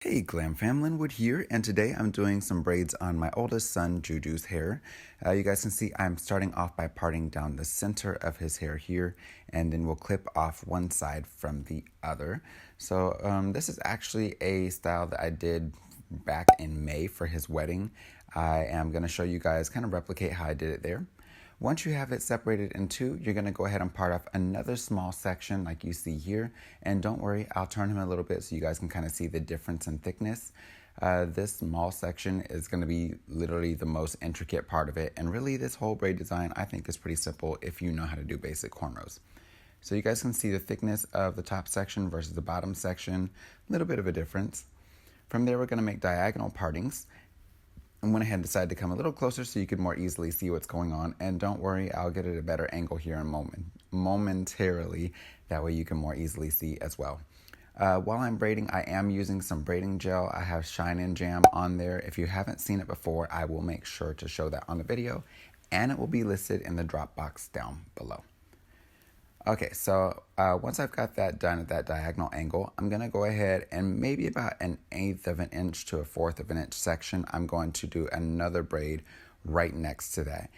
Hey GlamFam, Linwood here, and today I'm doing some braids on my oldest son Juju's hair. You guys can see I'm starting off by parting down the center of his hair here, and then we'll clip off one side from the other. So this is actually a style that I did back in May for his wedding. I am going to show you guys, kind of replicate how I did it there. Once you have it separated in two, you're going to go ahead and part off another small section like you see here. And don't worry, I'll turn him a little bit so you guys can kind of see the difference in thickness. This small section is going to be literally the most intricate part of it. And really, this whole braid design, I think, is pretty simple if you know how to do basic cornrows. So you guys can see the thickness of the top section versus the bottom section, a little bit of a difference. From there, we're going to make diagonal partings. I went ahead and decided to come a little closer so you could more easily see what's going on. And don't worry, I'll get at a better angle here in momentarily. That way you can more easily see as well. While I'm braiding, I am using some braiding gel. I have Shine and Jam on there. If you haven't seen it before, I will make sure to show that on the video. And it will be listed in the drop box down below. Okay, so once I've got that done at that diagonal angle, I'm going to go ahead and maybe about 1/8 of an inch to 1/4 of an inch section, I'm going to do another braid right next to that.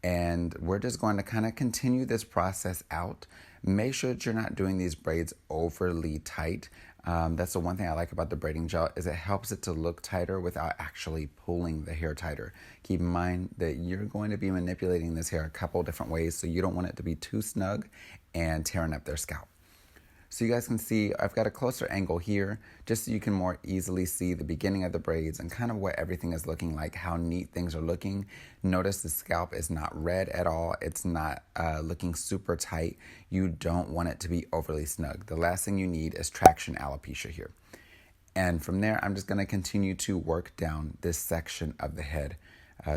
And we're just going to kind of continue this process out. Make sure that you're not doing these braids overly tight. That's the one thing I like about the braiding gel is it helps it to look tighter without actually pulling the hair tighter. Keep in mind that you're going to be manipulating this hair a couple different ways, so you don't want it to be too snug and tearing up their scalp. So you guys can see I've got a closer angle here just so you can more easily see the beginning of the braids and kind of what everything is looking like, how neat things are looking. Notice the scalp is not red at all. It's not looking super tight. You don't want it to be overly snug. The last thing you need is traction alopecia here. And from there, I'm just going to continue to work down this section of the head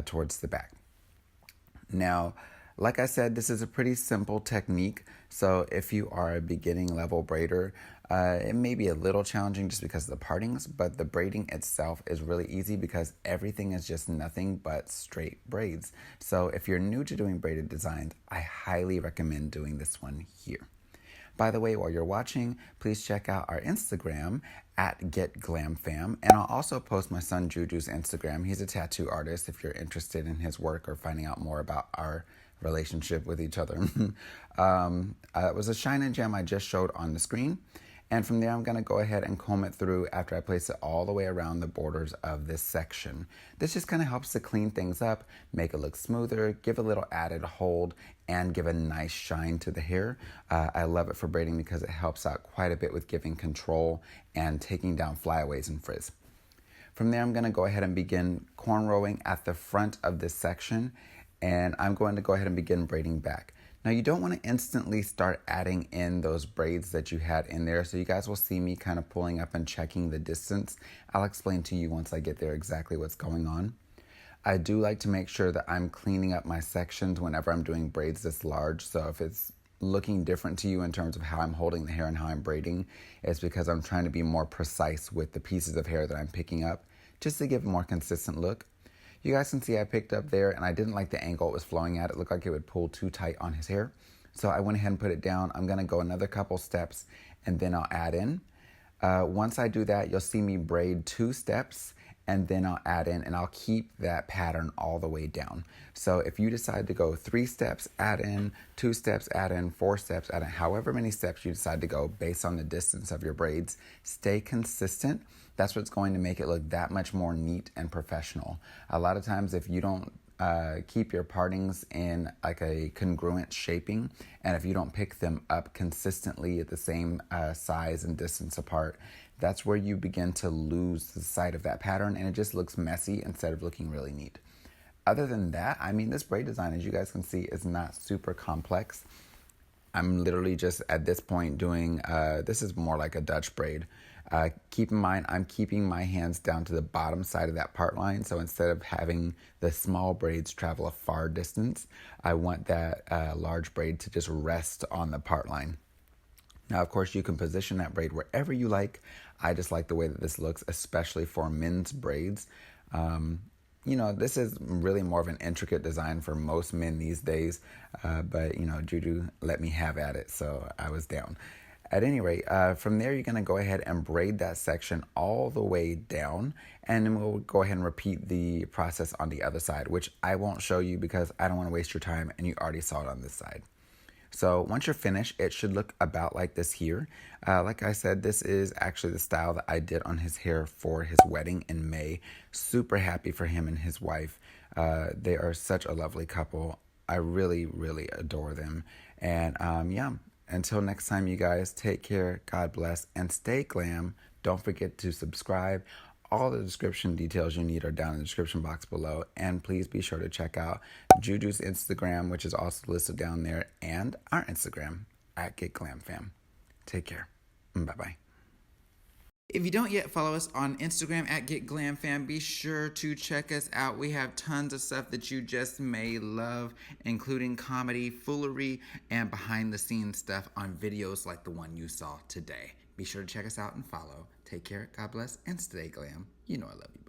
towards the back. Now, like I said, this is a pretty simple technique, so if you are a beginning level braider, it may be a little challenging just because of the partings, but the braiding itself is really easy because everything is just nothing but straight braids. So if you're new to doing braided designs, I highly recommend doing this one here. By the way, while you're watching, please check out our Instagram at GetGlamFam, and I'll also post my son Juju's Instagram. He's a tattoo artist if you're interested in his work or finding out more about our relationship with each other. It was a Shine and Jam I just showed on the screen. And from there, I'm going to go ahead and comb it through after I place it all the way around the borders of this section. This just kind of helps to clean things up, make it look smoother, give a little added hold, and give a nice shine to the hair. I love it for braiding because it helps out quite a bit with giving control and taking down flyaways and frizz. From there, I'm going to go ahead and begin cornrowing at the front of this section, and I'm going to go ahead and begin braiding back. Now, you don't want to instantly start adding in those braids that you had in there, so you guys will see me kind of pulling up and checking the distance. I'll explain to you once I get there exactly what's going on. I do like to make sure that I'm cleaning up my sections whenever I'm doing braids this large, so if it's looking different to you in terms of how I'm holding the hair and how I'm braiding, it's because I'm trying to be more precise with the pieces of hair that I'm picking up, just to give a more consistent look. You guys can see I picked up there, and I didn't like the angle it was flowing at. It looked like it would pull too tight on his hair. So I went ahead and put it down. I'm going to go another couple steps, and then I'll add in. Once I do that, you'll see me braid 2 steps, and then I'll add in, and I'll keep that pattern all the way down. So if you decide to go 3 steps, add in, 2 steps, add in, 4 steps, add in, however many steps you decide to go based on the distance of your braids, stay consistent. That's what's going to make it look that much more neat and professional. A lot of times if you don't keep your partings in like a congruent shaping, and if you don't pick them up consistently at the same size and distance apart, that's where you begin to lose the sight of that pattern, and it just looks messy instead of looking really neat. Other than that, I mean, this braid design, as you guys can see, is not super complex. I'm literally just at this point doing, this is more like a Dutch braid. Keep in mind, I'm keeping my hands down to the bottom side of that part line. So instead of having the small braids travel a far distance, I want that large braid to just rest on the part line. Now, of course, you can position that braid wherever you like. I just like the way that this looks, especially for men's braids. You know, this is really more of an intricate design for most men these days, but, you know, Juju let me have at it, so I was down. at any rate, from there, you're going to go ahead and braid that section all the way down. And then we'll go ahead and repeat the process on the other side, which I won't show you because I don't want to waste your time and you already saw it on this side. So once you're finished, it should look about like this here. Like I said, this is actually the style that I did on his hair for his wedding in May. Super happy for him and his wife. They are such a lovely couple. I really, really adore them. And yeah, until next time, you guys, take care, God bless, and stay glam. Don't forget to subscribe. All the description details you need are down in the description box below. And please be sure to check out Juju's Instagram, which is also listed down there, and our Instagram at GlamFam. Take care. Bye-bye. If you don't yet follow us on Instagram at GlamFam, be sure to check us out. We have tons of stuff that you just may love, including comedy, foolery, and behind-the-scenes stuff on videos like the one you saw today. Be sure to check us out and follow. Take care, God bless, and stay glam. You know I love you.